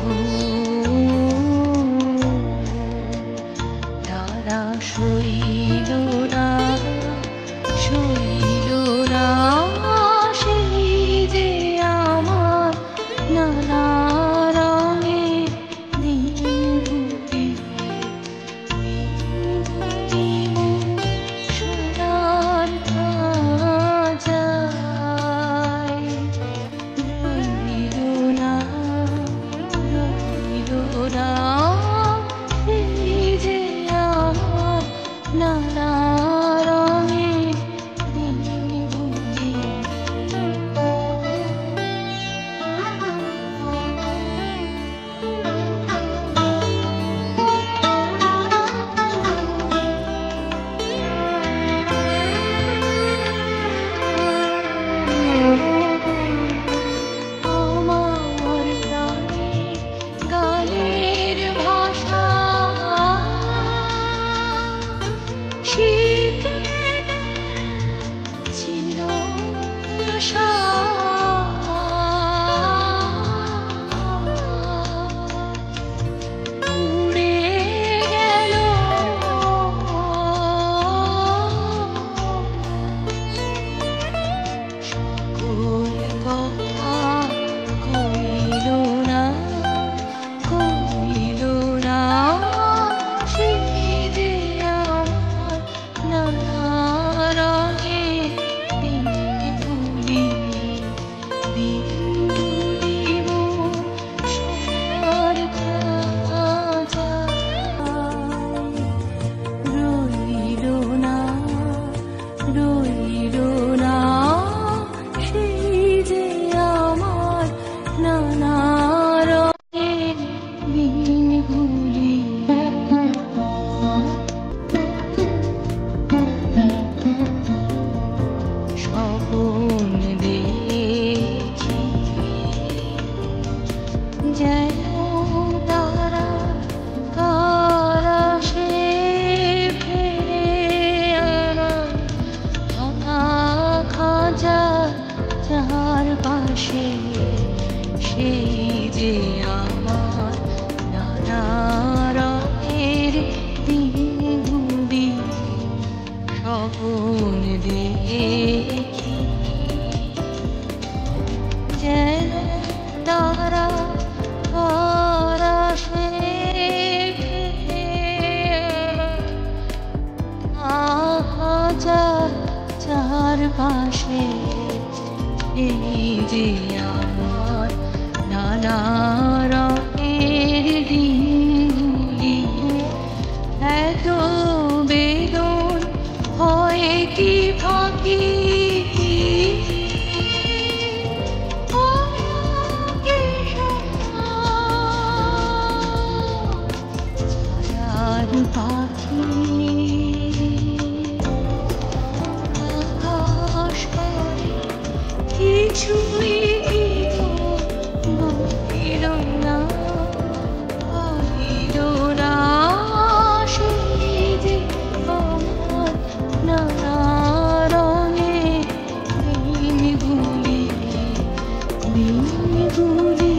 ও তারা সইল না, সইল না সেই যে আমার নানা রঙের দিনগুলি। সোনার খাঁচায় রইল না, রইল না সেই যে আমার নানা রঙের দিনগুলি। আমার প্রাণের গানের ভাষা শীতে ছিল আশা। উড়ে গেল সকল কথা, কইল না, কইল না সেই যে আমার নানা রঙের দিনগুলি। দিনগুলি মোর সোনার খাঁচায় রইল না, রইল না সেই যে আমার নানা রঙের দিনগুলি। স্বপ্ন দেখি যেন তারা কারা সে ফিরে আমার ভাঙা খাঁচা চারপাশে সেই যে আমার নানা রঙের দিনগুলি। স্বপ্ন দেখি যেন তারা কারা সে খাঁচার চারপাশে এই যে আমার নানা রঙের দিনগুলি। এত বেদন হয় কি ফাঁকি, ছায়ার পাখি আকাশ করে কিছুই বলিল না, বলিল না সেই যে আমার নানা রঙের দিনগুলি। দিনগুলি